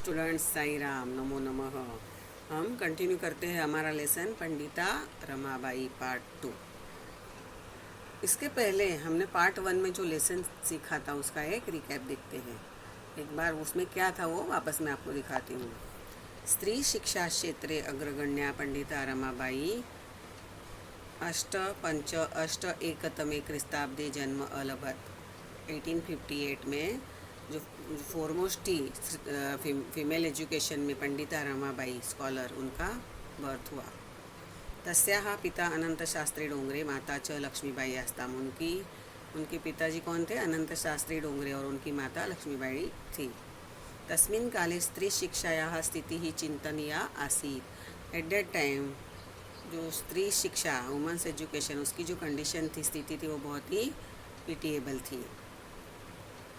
Students, Sai Ram, नमो नमः। हम continue करते हैं हमारा लेसन पंडिता रमाबाई पार्ट 2। इसके पहले हमने पार्ट 1 में जो लेसन सीखा था उसका एक रिकैप देखते हैं। एक बार उसमें क्या था वो वापस मैं आपको दिखाती हूँ। स्त्री शिक्षा क्षेत्रे अग्रगण्या पंडिता रमाबाई अष्ट एकतमे क्रिस्ताब्दे जन्म अलभत। 1858 में जो फोरमोस्ट थी फीमेल एजुकेशन में पंडिता रमाबाई स्कॉलर, उनका बर्थ हुआ। तस्याः पिता अनंत शास्त्री डोंगरे, माता च लक्ष्मीबाई आस्ताम। उनके पिताजी कौन थे? अनंत शास्त्री डोंगरे, और उनकी माता लक्ष्मीबाई थी। तस्मिन् काले स्त्री शिक्षायाः स्थितिः चिंतनीया आसीत्। एट दैट टाइम जो स्त्री शिक्षा, वुमेन्स एजुकेशन, उसकी जो कंडीशन थी, स्थिति थी, वो बहुत ही पिटिएबल थी।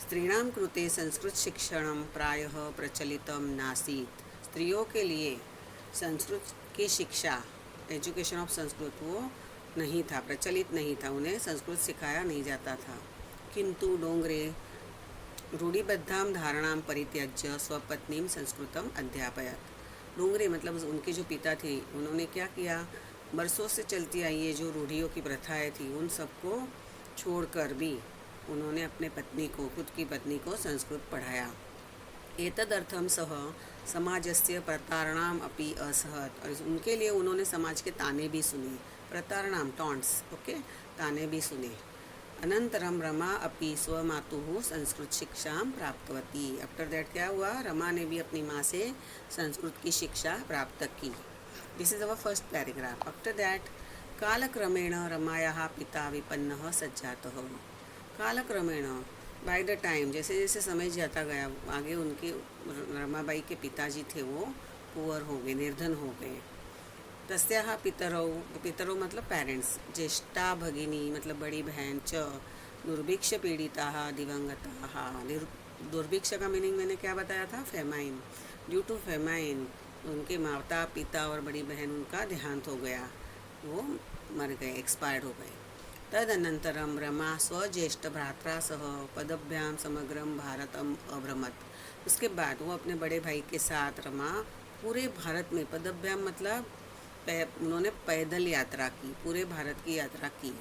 स्त्रीणां कृते संस्कृत शिक्षणं प्रायः प्रचलितं नासीत्। स्त्रियों के लिए संस्कृत की शिक्षा, एजुकेशन ऑफ संस्कृत, वो नहीं था, प्रचलित नहीं था, उन्हें संस्कृत सिखाया नहीं जाता था। किंतु डोंगरे रूढ़िबद्धां धारणां परित्यज्य स्वपत्नीं संस्कृतम अध्यापयत। डोंगरे मतलब उनके जो पिता थे, उन्होंने क्या किया, बरसों से चलती आई ये जो रूढ़ियों की प्रथाएं थी, उन सबको छोड़कर भी उन्होंने अपने पत्नी को, खुद की पत्नी को संस्कृत पढ़ाया। एतदर्थम सह समाजस्य प्रतारणाम अपि असहत। और उनके लिए उन्होंने समाज के ताने भी सुने, प्रतारणाम टॉन्ट्स, ओके, ताने भी सुने। अनंतरम रमा अपि स्वमातुः संस्कृत शिक्षा प्राप्तवती। आफ्टर दैट क्या हुआ, रमा ने भी अपनी माँ से संस्कृत की शिक्षा प्राप्त की। This is our first paragraph. After that कालक्रमेण रमायाः पिता विपन्नः सज्जातः। कालक्रमेण, बाय द टाइम, जैसे जैसे समय जाता गया, आगे उनके रमाबाई के पिताजी थे वो पुअर हो गए, निर्धन हो गए। तस्याः पितरौ मतलब पेरेंट्स, ज्येष्ठा भगिनी मतलब बड़ी बहन, च दुर्भिक्ष पीड़िताः दिवंगताः। दुर्भिक्ष का मीनिंग मैंने क्या बताया था? फेमाइन। ड्यू टू फेमाइन उनके माता पिता और बड़ी बहन, उनका देहांत हो गया, वो मर गए, एक्सपायर्ड हो गए। तदनंतरम रमा स्वज्येष्ठ भ्रात्रा सह पदभ्याम समग्रम भारतम अभ्रमत। उसके बाद वो अपने बड़े भाई के साथ रमा पूरे भारत में, पदभ्याम मतलब उन्होंने पैदल यात्रा की, पूरे भारत की यात्रा की।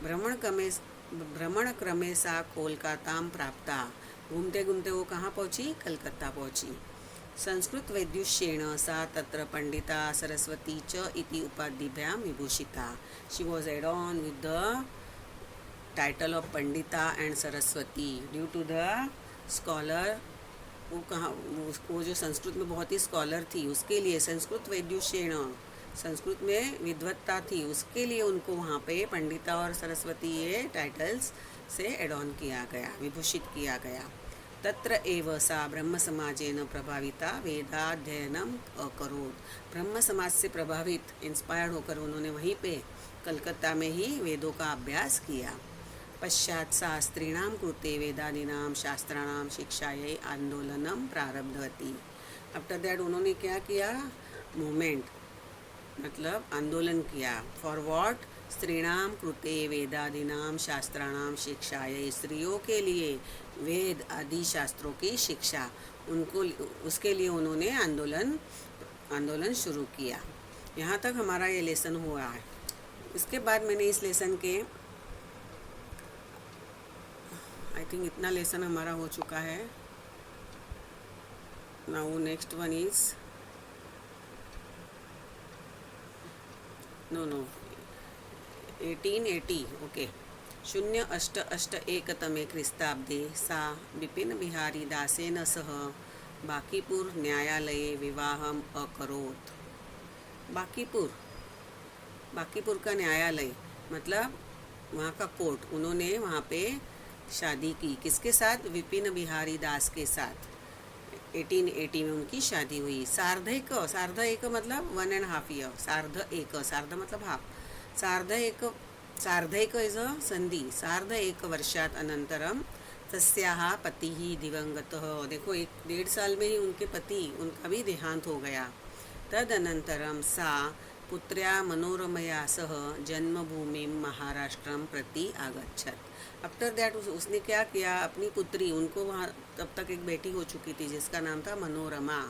भ्रमण क्रमे सा कोलकाताम प्राप्ता। घूमते घूमते वो कहाँ पहुँची? कलकत्ता पहुँची। संस्कृत वैद्युष्येण सा तत्र पंडिता सरस्वती च इति उपाधिभ्यां विभूषिता। She was add on with the title of Pandita and Saraswati due to the scholar. वो जो संस्कृत में बहुत ही स्कॉलर थी, उसके लिए संस्कृत वैद्युष्येण, संस्कृत में विद्वत्ता थी, उसके लिए उनको वहाँ पे पंडिता और सरस्वती ये टाइटल्स से एड ऑन किया गया, विभूषित किया गया। तत्र एव सा ब्रह्म समाजेन प्रभाविता वेदाध्ययनम अकरोत्। ब्रह्म समाज से प्रभावित, इंस्पायर्ड होकर उन्होंने वहीं पे कलकत्ता में ही वेदों का अभ्यास किया। पश्चात सा स्त्रीणां कृते वेदादीनां शास्त्राणां शिक्षायै आंदोलनम प्रारब्धवती। आफ्टर दैट उन्होंने क्या किया? मूवमेंट मतलब आंदोलन किया। For what? स्त्रीणां कृते वेदादीनां शास्त्राणां शिक्षायै, स्त्रियों के लिए वेद आदि शास्त्रों की शिक्षा, उनको, उसके लिए उन्होंने आंदोलन शुरू किया। यहाँ तक हमारा ये लेसन हुआ है। इसके बाद मैंने इस लेसन के, आई थिंक इतना लेसन हमारा हो चुका है। Now next one is no 1880, okay. 088 क्रिस्ताब्दे सा बिपिन बिहारी दासेन सह बांकीपुर न्यायालये विवाहम अकरोत्। बांकीपुर का न्यायालय मतलब वहाँ का कोर्ट, उन्होंने वहाँ पे शादी की। किसके साथ? विपिन बिहारी दास के साथ। 1880 में उनकी शादी हुई। सार्ध एक मतलब 1.5 ईयर, सार्ध मतलब हाफ, सार्ध एक इज अ संधि। सार्ध एक वर्षात अनंतरम तस्याः पतिः दिवंगतः। देखो, 1.5 साल में ही उनके पति, उनका भी देहांत हो गया। तदनंतरम सा पुत्र्या मनोरमया सह जन्मभूमि महाराष्ट्रम प्रति आगच्छत। आफ्टर दैट उसने क्या किया, अपनी पुत्री, उनको वहाँ तब तक एक बेटी हो चुकी थी जिसका नाम था मनोरमा,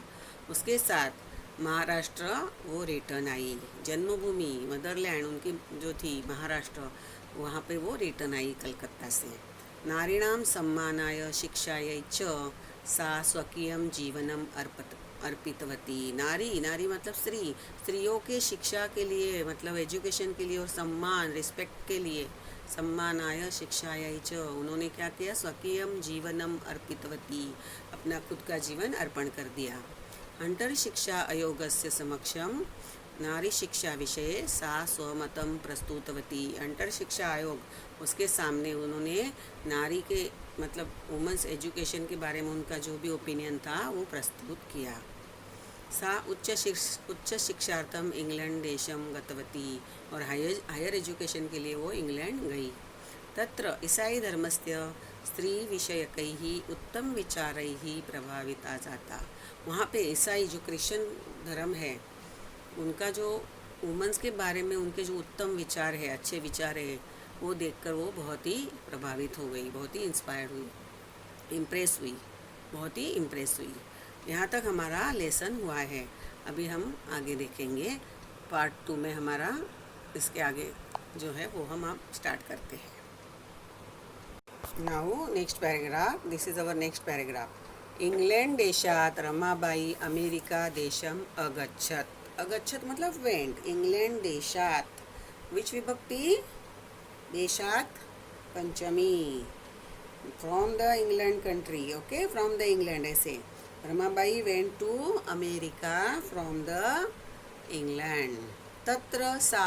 उसके साथ महाराष्ट्र वो रिटर्न आई। जन्मभूमि मदरलैंड उनकी जो थी महाराष्ट्र, वहाँ पे वो रिटर्न आई कलकत्ता से। नारीणाम सम्मानाय शिक्षायै च सा स्वकीयम जीवनम अर्पितवती। नारी, नारी मतलब स्त्री, स्त्रियों के शिक्षा के लिए, मतलब एजुकेशन के लिए और सम्मान, रिस्पेक्ट के लिए, सम्मानाय शिक्षायै च, उन्होंने क्या किया, स्वकीयम जीवनम अर्पितवती, अपना खुद का जीवन अर्पण कर दिया। हंटर शिक्षा आयोगस्य समक्षम नारी शिक्षा विषये सा स्वमतं प्रस्तुतवती। हंटर शिक्षा आयोग, उसके सामने उन्होंने नारी के मतलब वुमेंस एजुकेशन के बारे में उनका जो भी ओपिनियन था वो प्रस्तुत किया। सा उच्च शिक्षार्थम इंग्लैंड देशम गतवती, और हायर एजुकेशन के लिए वो इंग्लैंड गई। तत्र ईसाई धर्मस्य स्त्री विषयकैः उत्तम विचारैः प्रभाविता जाता। वहाँ पे ईसाई जो क्रिश्चियन धर्म है उनका जो वुमेंस के बारे में उनके जो उत्तम विचार है, अच्छे विचार है, वो देखकर वो बहुत ही प्रभावित हो गई, बहुत ही इंस्पायर्ड हुई, इम्प्रेस हुई, बहुत ही इम्प्रेस हुई। यहाँ तक हमारा लेसन हुआ है। अभी हम आगे देखेंगे पार्ट 2 में, हमारा इसके आगे जो है वो हम आप स्टार्ट करते हैं। Now next paragraph, this is our next paragraph. England देशात रमाबाई अमेरिका देशम अगच्छत। अगच्छत मतलब वेंट। इंग्लैंड देशात, विच विभक्ति, देशात पंचमी, from the England country, okay, from the England, ऐसे Ramabai went to America from the England. तत्र सा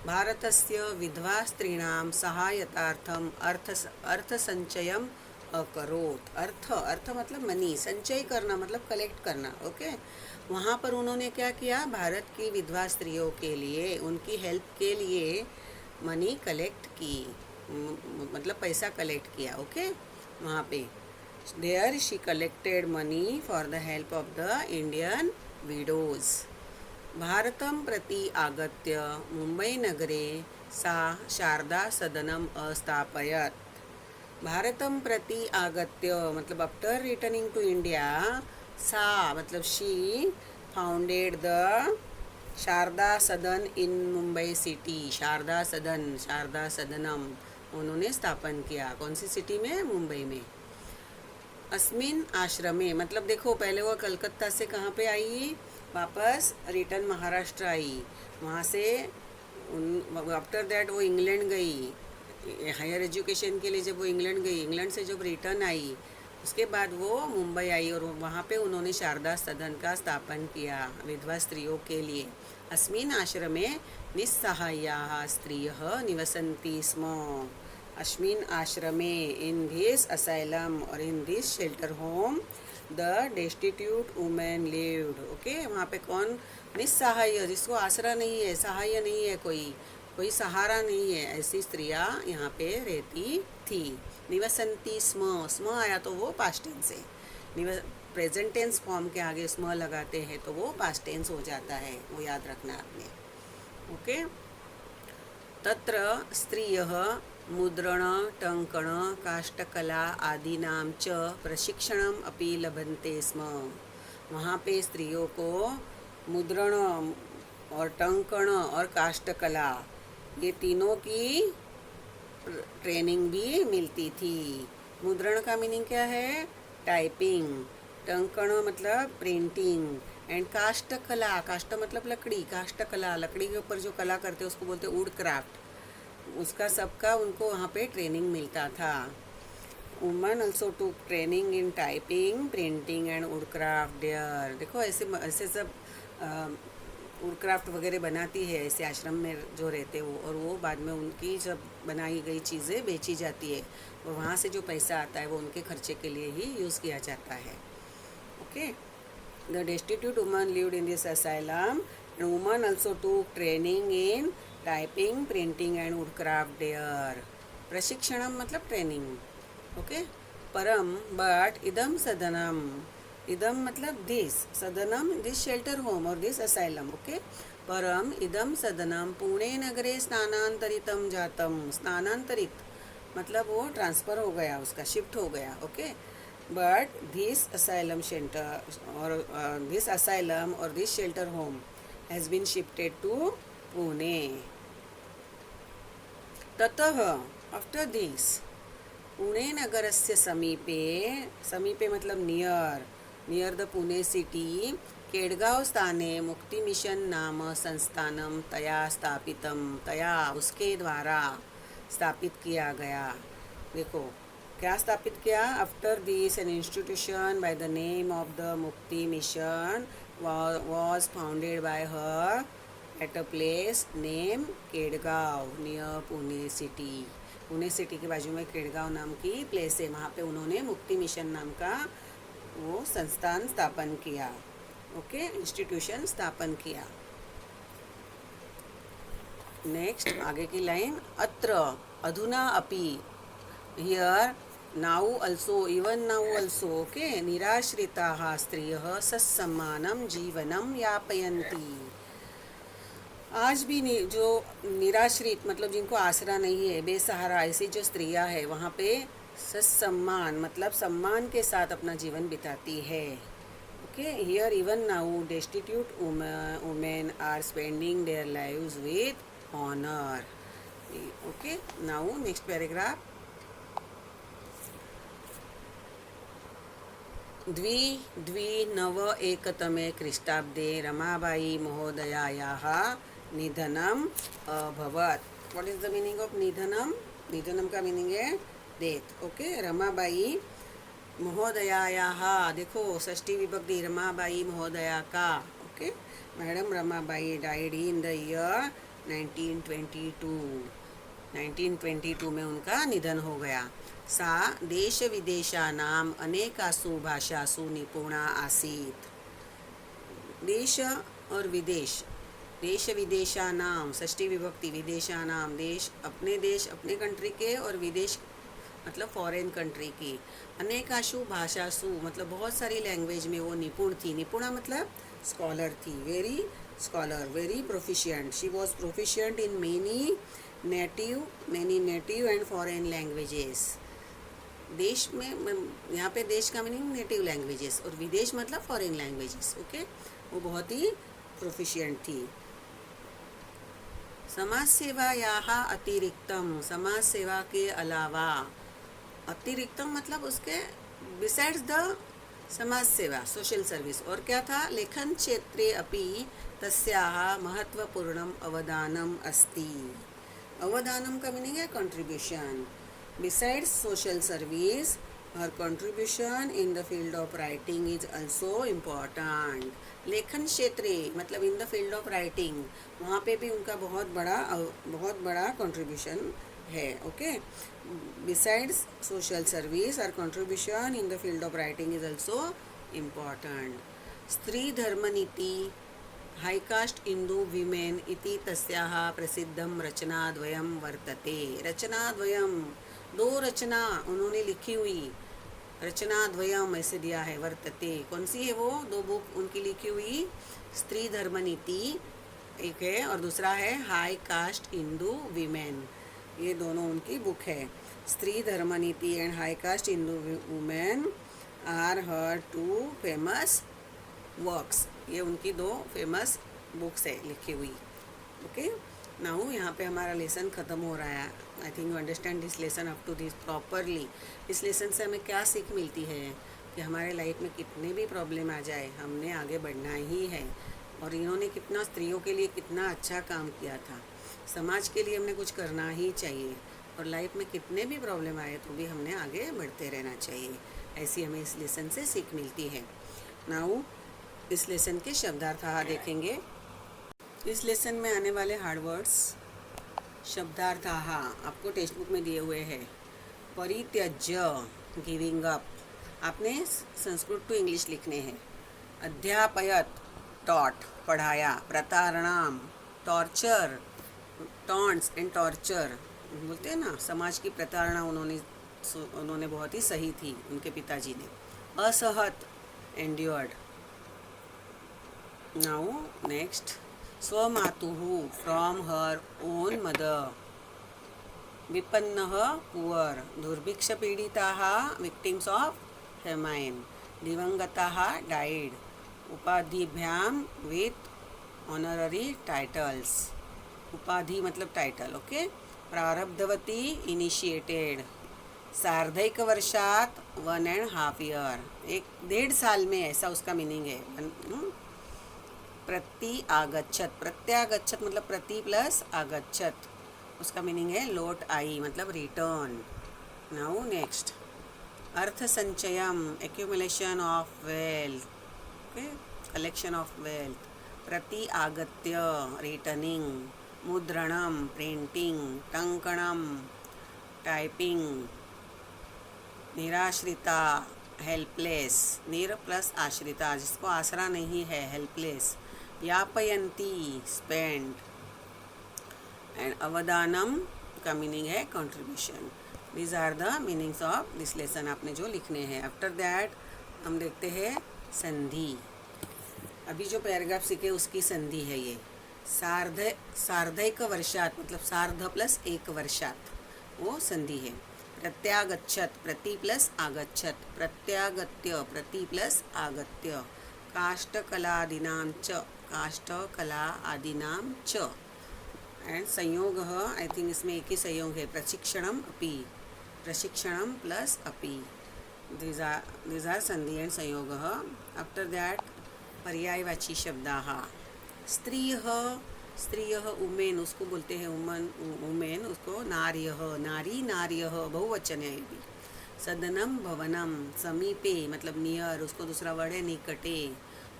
भारतस्य विधवा स्त्रीणां सहायतार्थम अर्थसंचयम अकरोत्। अर्थ मतलब मनी, संचय करना मतलब कलेक्ट करना, ओके। वहाँ पर उन्होंने क्या किया, भारत की विधवा स्त्रियों के लिए, उनकी हेल्प के लिए मनी कलेक्ट की, मतलब पैसा कलेक्ट किया, ओके। वहाँ पे there she collected money for the help of the Indian widows. भारतं प्रति आगत्य मुम्बईनगरे सा शारदा सदनम अस्थापयत। भारतं प्रति आगत्य मतलब आफ्टर रिटर्निंग टू इंडिया, सा मतलब शी फाउंडेड द शारदा सदन इन मुंबई सिटी। शारदा सदन, शारदा सदनम उन्होंने स्थापन किया, कौन सी सिटी में, मुंबई में। अस्मिन आश्रमे मतलब देखो, पहले वो कलकत्ता से कहाँ पे आई, वापस रिटर्न महाराष्ट्र आई, वहाँ से आफ्टर दैट वो इंग्लैंड गई हायर एजुकेशन के लिए। जब वो इंग्लैंड गई, इंग्लैंड से जब रिटर्न आई उसके बाद वो मुंबई आई और वहाँ पे उन्होंने शारदा सदन का स्थापन किया विधवा स्त्रियों के लिए। अस्मिन् आश्रमे निस्सहायाः स्त्रियः निवसन्ति स्म। अस्मिन् आश्रमे, इन दिस asylum और in this shelter home, the destitute women lived, okay. वहाँ पे कौन, निस्सहाय, जिसको आसरा नहीं है, सहाय नहीं है, कोई सहारा नहीं है, ऐसी स्त्रियाँ यहाँ पे रहती थी। निवसंती स्म, स्म आया तो वो पास्ट टेंस है, प्रेजेंट टेंस फॉर्म के आगे स्म लगाते हैं तो वो पास्ट टेंस हो जाता है, वो याद रखना आपने, ओके। तत्र स्त्रियः मुद्रण, टंकण, काष्ठकला आदीनां च प्रशिक्षणम अपि लभन्ते स्म। वहाँ पे स्त्रियों को मुद्रण और टंकण और काष्ठकला, ये तीनों की ट्रेनिंग भी मिलती थी। मुद्रण का मीनिंग क्या है, टाइपिंग, टंकण मतलब प्रिंटिंग, एंड काष्ठकला, काष्ठ मतलब लकड़ी, काष्ठकला लकड़ी के ऊपर जो कला करते हैं उसको बोलते हैं वुड क्राफ्ट, उसका सबका उनको वहाँ पे ट्रेनिंग मिलता था। Woman also to training in typing, printing and would craft there. देखो ऐसे सब वुड क्राफ्ट वगैरह बनाती है ऐसे आश्रम में जो रहते वो, और वो बाद में उनकी जब बनाई गई चीज़ें बेची जाती है और वहाँ से जो पैसा आता है वो उनके खर्चे के लिए ही यूज़ किया जाता है, okay. The destitute woman lived in this asylum and women also took training in typing, printing and would craft there. प्रशिक्षणम मतलब ट्रेनिंग, ओके। परम बट इदम सदनम, इदम मतलब दिस, सदनम दिस शेल्टर होम और दिस asylum, ओके। परम इदम सदनम पुणे नगरे स्थानांतरितम जातम। स्थानांतरित मतलब वो ट्रांसफ़र हो गया, उसका शिफ्ट हो गया, okay. But this asylum shelter और this shelter home has been shifted to Pune. ततः आफ्टर दिस पुणे नगरस्य समीपे मतलब near the Pune city Kedgaon स्थाने मुक्ति मिशन नाम संस्थानम तया उसके द्वारा स्थापित किया गया। देखो क्या स्थापित किया, after this an institution by the name of the Mukti Mission was founded by her at a place named Kedgaon near Pune city. Pune city के बाजू में केडगांव नाम की प्लेस है, वहाँ पे उन्होंने मुक्ति मिशन नाम का वो संस्थान स्थापन किया, ओके, इंस्टीट्यूशन स्थापन किया। नेक्स्ट आगे की लाइन, अत्र अधुना अपि, here now also, even now also, okay, निराश्रिताः स्त्रियः सत्सम्मानं जीवनं यापयन्ति। आज भी जो निराश्रित मतलब जिनको आसरा नहीं है, बेसहारा ऐसी जो स्त्रियां है वहाँ पे सत्सम्मान मतलब सम्मान के साथ अपना जीवन बिताती है, okay. Here even now destitute women are spending their lives with honour, okay. Now next paragraph, द्विनवएकतमे ख्रीष्टाब्दे रमाबाई महोदयायाः निधनम अभवत्। What is the meaning of निधनम? निधनम का मीनिंग है डेथ, ओके। रमाबाई महोदयायाः, देखो षष्ठी विभक्ति, रमाबाई महोदया का, okay. Madam Ramabai died in the year 1922। 1922 में उनका निधन हो गया। सा देश विदेशानाम अनेकासु भाषासु निपुणा आसीत्। देश और विदेश, देश विदेशानाम षष्ठी विभक्ति, विदेशानाम देश अपने कंट्री के, और विदेश मतलब फॉरेन कंट्री की। अनेकाशु भाषासु मतलब बहुत सारी लैंग्वेज में वो निपुण थी। निपुणा मतलब स्कॉलर थी, very proficient. She was proficient in many native and foreign languages. देश में यहाँ पे देश का मीनिंग नेटिव लैंग्वेजेस और विदेश मतलब फॉरेन लैंग्वेजेस, ओके। वो बहुत ही प्रोफिशिएंट थी। समाज सेवायाः अतिरिक्तम, समाज सेवा के अलावा, अतिरिक्तम मतलब उसके बिसाइड्स द समाज सेवा, सोशल सर्विस। और क्या था, लेखन क्षेत्रे अपि तस्याः महत्वपूर्णम अवदानम अस्ति। अवदानम का मीनिंग है contribution. Besides social service, her contribution in the field of writing is also important. लेखन क्षेत्रे मतलब in the field of writing, वहाँ पे भी उनका बहुत बड़ा कंट्रीब्यूशन है, okay. Besides social service, her contribution in the field of writing is also important. स्त्री धर्म नीति हाई कास्ट इंदु विमेन इति तस्याः प्रसिद्धम रचनाद्वयम वर्तते। रचनाद्वयम, दो रचना उन्होंने लिखी हुई, रचनाद्वयम ऐसे दिया है, वर्तते कौन सी है वो, दो बुक उनकी लिखी हुई, स्त्री धर्म नीति एक है और दूसरा है हाई कास्ट हिंदू वीमेन, ये दोनों उनकी बुक है। Stri Dharma Niti and high caste Hindu women are her two famous works, ये उनकी दो फेमस बुक्स है लिखी हुई, ओके। नाउ यहाँ पे हमारा लेसन ख़त्म हो रहा है। I think you understand this lesson up to this properly. इस लेसन से हमें क्या सीख मिलती है कि हमारे लाइफ में कितने भी प्रॉब्लम आ जाए, हमने आगे बढ़ना ही है। और इन्होंने कितना स्त्रियों के लिए कितना अच्छा काम किया था, समाज के लिए हमने कुछ करना ही चाहिए। और लाइफ में कितने भी प्रॉब्लम आए तो भी हमने आगे बढ़ते रहना चाहिए, ऐसी हमें इस लेसन से सीख मिलती है। नाउ इस लेसन के शब्दार्थ देखेंगे। इस लेसन में आने वाले हार्ड वर्ड्स शब्दार्थ आपको टेक्स्ट बुक में दिए हुए हैं। परित्यज्य गिविंग अप, आपने संस्कृत टू इंग्लिश लिखने हैं। अध्यापयत टॉट पढ़ाया। प्रतारणाम टॉर्चर, टॉन्ट्स एंड टॉर्चर बोलते हैं ना, समाज की प्रताड़ना उन्होंने बहुत ही सही थी उनके पिताजी ने। असहत एंड्योर्ड। नाउ नेक्स्ट स्वमातुः फ्रॉम हर ओन मदर. विपन्नः पुअर. दुर्भिक्षपीडिताः विक्टिम्स ऑफ फेमाइन. दिवंगताः डाइड. उपाधिभ्याम विथ ऑनररी टाइटल्स. उपाधि मतलब टाइटल. ओके. प्रारब्धवती इनिशिएटेड. सार्धैक वर्षात 1.5 ईयर. 1.5 साल में, ऐसा उसका मीनिंग है. प्रति आगच्छत. प्रत्यागच्छत मतलब प्रति प्लस आगच्छत, उसका मीनिंग है लोट आई मतलब रिटर्न. Now next. अर्थ संचयम accumulation of wealth. Okay. Collection of wealth. प्रति आगत्य रिटर्निंग. मुद्रणम प्रिंटिंग. टंकणम टाइपिंग. निराश्रिता हेल्पलेस. निर प्लस आश्रिता जिसको आसरा नहीं है, हेल्पलेस. यापयंती स्पेंड. एंड अवदानम का मीनिंग है contribution. These are the meanings of this lesson आपने जो लिखने हैं. आफ्टर दैट हम देखते हैं संधि. अभी जो पैराग्राफ सीखे उसकी संधि है ये. सार्धैक वर्षात मतलब सार्ध प्लस एक वर्षात, वो संधि है. प्रत्यागच्छत प्रति प्लस आगच्छत. प्रत्यागत्य प्रति प्लस आगत्य. काष्ठकलादीनां च. काष्ठकला आदीनां च. एंड संयोग आई थिंक इसमें एक ही संयोग है. प्रशिक्षणम अपि. प्रशिक्षणम प्लस अपि. दीज आर संधि एंड संयोग. आफ्टर दैट पर्यायवाची शब्दाः. स्त्रियः. स्त्रियः उमेन उसको बोलते हैं उमेन. उसको नार्यः. नारी नार्यः बहुवचन है ये भी. सदनम भवनम. समीपे मतलब नियर, उसको दूसरा वर्ड है निकटे.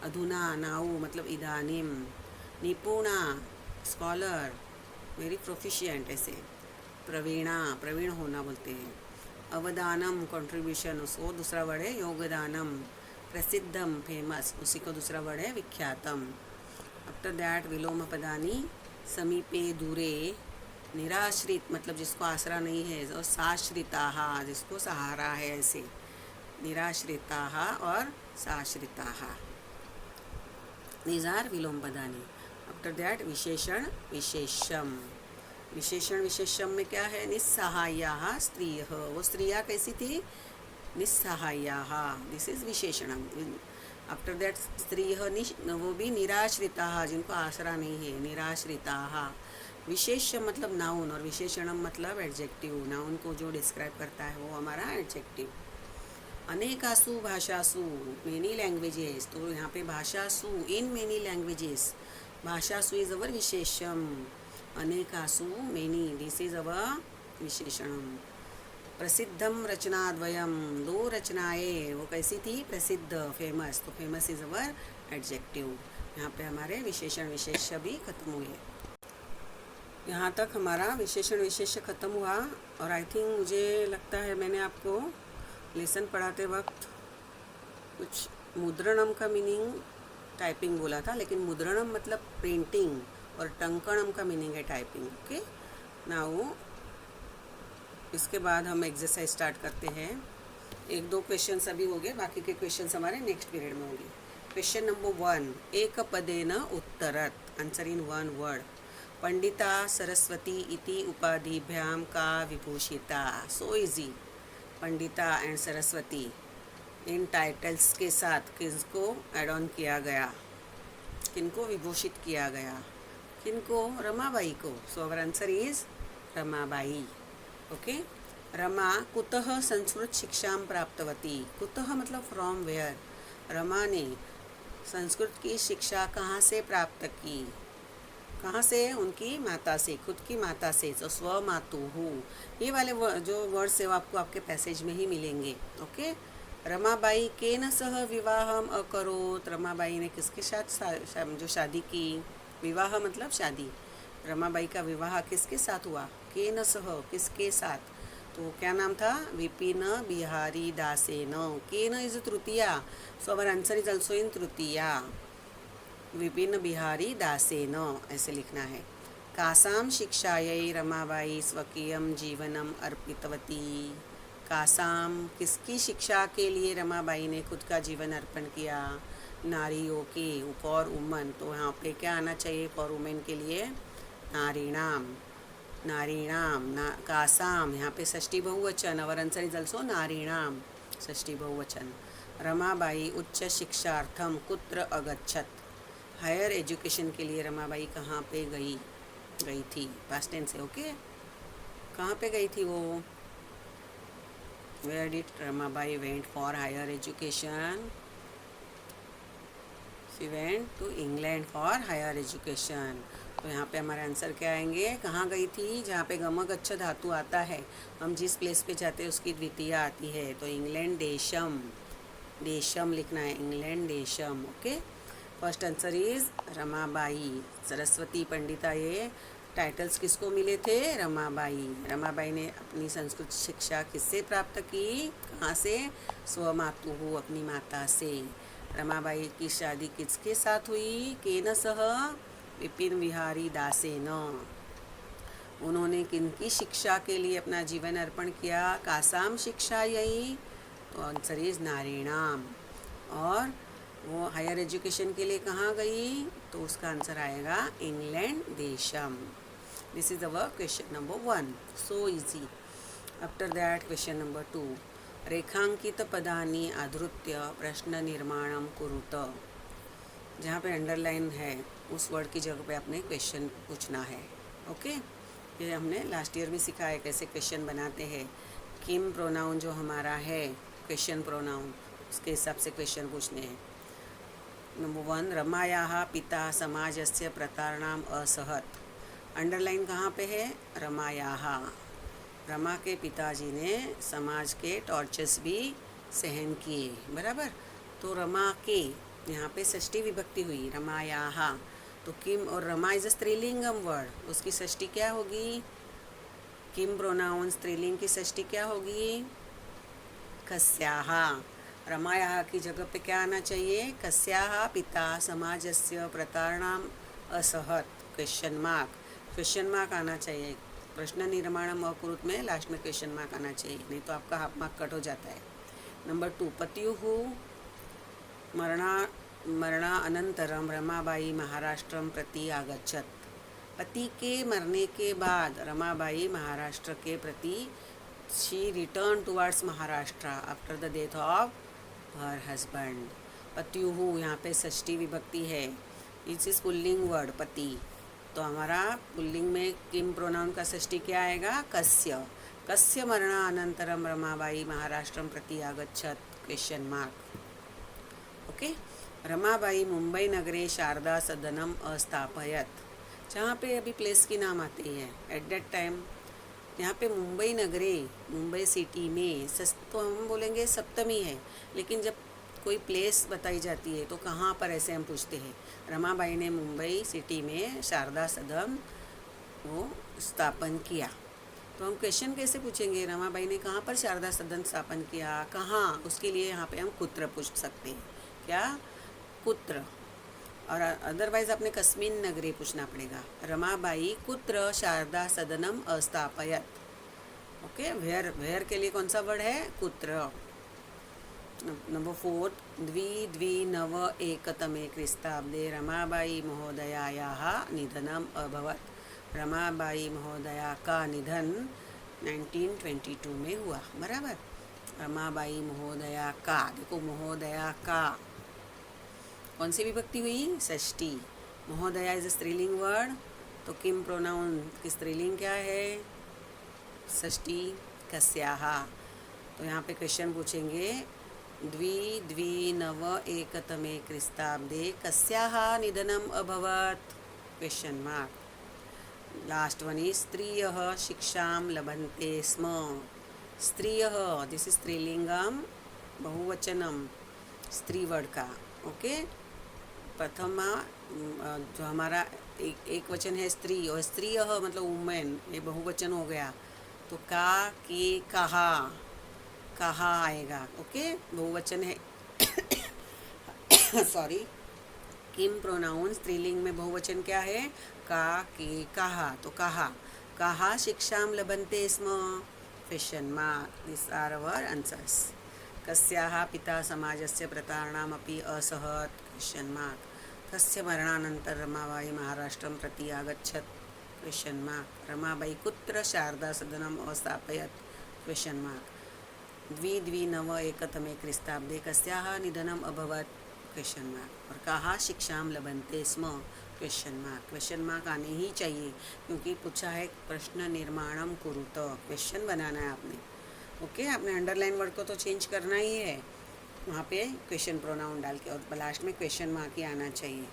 अधुना नाउ मतलब इदानीम. निपुणा स्कॉलर, वेरी प्रोफिशिएंट ऐसे. प्रवीणा प्रवीण होना बोलते हैं. अवदानम कंट्रीब्यूशन, उसको दूसरा वर्ड है योगदानम. प्रसिद्धम फेमस, उसी को दूसरा वर्ड है विख्यातम. आफ्टर दैट विलोम पदानी. समीपे दूरे. निराश्रित मतलब जिसको आसरा नहीं है, और साश्रिताः जिसको सहारा है ऐसे. निराश्रिताः और साश्रिताः. दीज आर विलोम पदानी. आफ्टर दैट विशेषण विशेषम. विशेषण विशेषम में क्या है? निस्सहायाः स्त्रियः. वो स्त्रियाँ कैसी थी? निस्सहायाः. दिस इज विशेषणम. आफ्टर दैट स्त्रियः वो भी निराश्रिताः जिनको आसरा नहीं है, निराश्रिताः. विशेष मतलब नाउन और विशेषणम मतलब एडजेक्टिव. नाउन को जो डिस्क्राइब करता है वो हमारा एडजेक्टिव. अनेकासु भाषासु मेनी लैंग्वेजेस. तो यहाँ पे भाषासु इन मेनी लैंग्वेजेस. भाषासु इज अवर विशेषम. अनेकासु मेनी दिस इज अवर विशेषणम. प्रसिद्धम रचनाद्वयम. दो रचनाएं वो कैसी थी? प्रसिद्ध फेमस. तो फेमस इज अवर एडजेक्टिव. यहाँ पे हमारे विशेषण विशेष्य भी खत्म हुए. यहाँ तक हमारा विशेषण विशेष्य खत्म हुआ. और आई थिंक मुझे लगता है मैंने आपको लेसन पढ़ाते वक्त कुछ मुद्रणम का मीनिंग टाइपिंग बोला था, लेकिन मुद्रणम मतलब प्रिंटिंग और टंकणम का मीनिंग है टाइपिंग. ओके. नाउ इसके बाद हम एक्सरसाइज स्टार्ट करते हैं. 1-2 क्वेश्चन अभी हो गए, बाकी के क्वेश्चन हमारे नेक्स्ट पीरियड में होंगे. Question number 1. एक पदेन उत्तरत. Answer in 1 word. Pandita Saraswati इति उपाधिभ्याम का विभूषिता. So easy. Pandita and Saraswati इन टाइटल्स के साथ किसको ऐड ऑन किया गया? किनको विभूषित किया गया? किनको? रमाबाई को. So our answer is Ramabai. Okay. Rama कुतः संस्कृत शिक्षा प्राप्तवती. कुतः मतलब फ्रॉम वेयर. रमा ने संस्कृत की शिक्षा कहाँ से प्राप्त की? कहाँ से? उनकी माता से, खुद की माता से. तो स्वमातुः. ये वाले जो वर्ड्स है वो आपको आपके पैसेज में ही मिलेंगे. ओके. रमाबाई केन सह विवाहम अकरोत. रमाबाई ने किसके साथ जो शादी की? विवाह मतलब शादी. रमाबाई का विवाह किसके साथ हुआ? केन सह किसके साथ? तो क्या नाम था? विपिन बिहारी दासेन. केन इज तृतीया. So our answer is also in तृतीया. विपिन बिहारी दासेन ऐसे लिखना है. कासाम शिक्षायै रमाबाई स्वकीयम जीवनम अर्पितवती. कासाम किसकी शिक्षा के लिए रमाबाई ने खुद का जीवन अर्पण किया? नारियों के, फॉर वुमन, तो यहाँ पे क्या आना चाहिए फॉर वुमेन के लिए? नारीणाम, नारीणाम, ना कासाम, यहाँ पे षष्ठी बहुवचन, अवर आंसर इज ऑल्सो नारीणाम, षष्ठी बहुवचन। रमाबाई उच्च शिक्षार्थम कुत्र अगच्छत, हायर एजुकेशन के लिए रमाबाई कहाँ पे गई थी, पास्ट टेंस है, ओके। कहाँ पे गई थी वो? Where did Ramabai went for higher education? She went to England for higher education. तो यहाँ पे हमारे आंसर क्या आएंगे? कहाँ गई थी? जहाँ पे गमक अच्छा धातु आता है, हम जिस प्लेस पे जाते हैं उसकी द्वितीय आती है, तो इंग्लैंड देशम, देशम लिखना है, England Desam, okay. First answer is Ramabai. Saraswati Pandita, ये टाइटल्स किसको मिले थे? रमाबाई। रमाबाई ने अपनी संस्कृत शिक्षा किससे प्राप्त की? कहाँ से? स्वमातुः, अपनी माता से। रमाबाई की शादी किसके साथ हुई? केन सह? विपिन विहारी दासेन। उन्होंने किनकी शिक्षा के लिए अपना जीवन अर्पण किया? कासाम शिक्षा यही, तो आंसर इज नारीणाम। और वो हायर एजुकेशन के लिए कहाँ गई? तो उसका आंसर आएगा England Desam. This is our question number 1, so easy. After that question number 2, रेखांकित पदानि आधृत्य प्रश्न निर्माणम कुरुत। जहाँ पे अंडरलाइन है उस वर्ड की जगह पे आपने क्वेश्चन पूछना है, ओके। ये हमने लास्ट ईयर भी सीखा है कैसे क्वेश्चन बनाते हैं। किम प्रोनाउन जो हमारा है क्वेश्चन प्रोनाउन, उसके हिसाब से क्वेश्चन पूछने हैं। नंबर 1, रमायाः पिता समाजस्य प्रतारणाम असहत। अंडरलाइन कहाँ पे है? रमायाः, रमा के पिताजी ने समाज के टॉर्चर्स भी सहन किए, बराबर। तो रमा के, यहाँ पे षष्ठी विभक्ति हुई, रमायाः। तो किम और रमा इज अ स्त्रीलिंगम वर्ड, उसकी षष्ठी क्या होगी? किम प्रोनाउन स्त्रीलिंग की षष्ठी क्या होगी? कस्याः। रमायाः की जगह पे क्या आना चाहिए? कस्याः पिता समाजस्य प्रतारणाम असहत, क्वेश्चन मार्क आना चाहिए। प्रश्न निर्माणम अकुरुत में लास्ट में क्वेश्चन मार्क आना चाहिए, नहीं तो आपका हाफ मार्क कट हो जाता है। नंबर 2, पत्युः मरणा अनंतरम रमाबाई महाराष्ट्रम प्रति आगच्छत। पति के मरने के बाद रमाबाई महाराष्ट्र के प्रति, she return towards Maharashtra after the death of her husband. पत्युः यहाँ पे षष्ठी विभक्ति है, इट्स इज पुल्लिंग वर्ड पति, तो हमारा पुल्लिंग में किम प्रोनाउन का षष्ठी क्या आएगा? कस्य। कस्य मरणा अनंतरम रमाबाई महाराष्ट्रम प्रति आगच्छत, question mark, okay. Ramabai Mumbai नगरे शारदा सदनम अस्थापयत। जहाँ पे अभी प्लेस की नाम आती है एट दैट टाइम, यहाँ पे मुंबई नगरे, मुंबई सिटी में, तो हम बोलेंगे सप्तमी है, लेकिन जब कोई प्लेस बताई जाती है तो कहाँ पर, ऐसे हम पूछते हैं। रमाबाई ने मुंबई सिटी में शारदा सदन वो स्थापन किया, तो हम क्वेश्चन कैसे पूछेंगे? रमाबाई ने कहाँ पर शारदा सदन स्थापन किया, कहाँ? उसके लिए यहाँ पे हम कुत्र पूछ सकते हैं, क्या? कुत्र। और अदरवाइज आपने कस्मिन नगरे पूछना पड़ेगा। रमाबाई कुत्र शारदा सदनम अस्थापयत, ओके। वेयर के लिए कौन सा वर्ड है? कुत्र। नंबर 4, द्विनव एकतमे क्रिस्ताब्दे रमाबाई महोदयायाः निधनम अभवत। रमाबाई महोदया का निधन 1922 में हुआ, बराबर। रमाबाई महोदया का, देखो महोदया का कौन सी विभक्ति हुई? षष्ठी। महोदया इज स्त्रीलिंग वर्ड, तो किम प्रोनाउन की स्त्रीलिंग क्या है? षष्ठी, कस्याः। तो यहाँ पे क्वेश्चन पूछेंगे, द्विनव एकतमे क्रिस्ताब्दे कस्याः निधनम अभवत, question mark. Last one is स्त्रियः शिक्षां लभन्ते स्म। स्त्रियः, दिस इज स्त्रीलिंगम बहुवचनम स्त्री वर्ड का, ओके। प्रथम जो हमारा एक वचन है स्त्री, और स्त्रियः मतलब वुमेन, ये बहुवचन हो गया, तो का, के, कहा आएगा, ओके। बहुवचन है सॉरी। किम प्रोनाउन स्त्रीलिंग में बहुवचन क्या है? का, के, कहा, तो कहा शिक्षाम लभन्ते स्म, question mark. This are our answers. कस्याः पिता समाजस्य प्रतारणामपि असहत, क्वेश्चन मार्क। तस्य मरणानंतर रमाबाई महाराष्ट्रं प्रति आगच्छत् क्वेश्चन मार्क। रमाबाई कुत्र शारदा सदनम् अस्थापयत् क्वेश्चन मार्क। 2029 क्रिस्ताब्दे कस्याः निधनम् अभवत् क्वेश्चन मार्क। और कहाँ शिक्षां लभन्ते स्म क्वेश्चन मार्क। क्वेश्चन मार्क आने ही चाहिए क्योंकि पूछा है प्रश्न निर्माणम कुरुत, क्वेश्चन बनाना है आपने। ओके, आपने अंडरलाइन वर्ड को तो चेंज करना ही है, वहाँ पे क्वेश्चन प्रोनाउन डाल के, और लास्ट में क्वेश्चन मार्क ही आना चाहिए।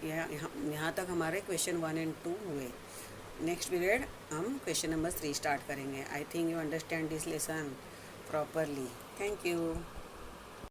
यहाँ तक हमारे क्वेश्चन 1 एंड 2 हुए। नेक्स्ट पीरियड हम क्वेश्चन नंबर 3 स्टार्ट करेंगे। आई think you understand this lesson properly. Thank you.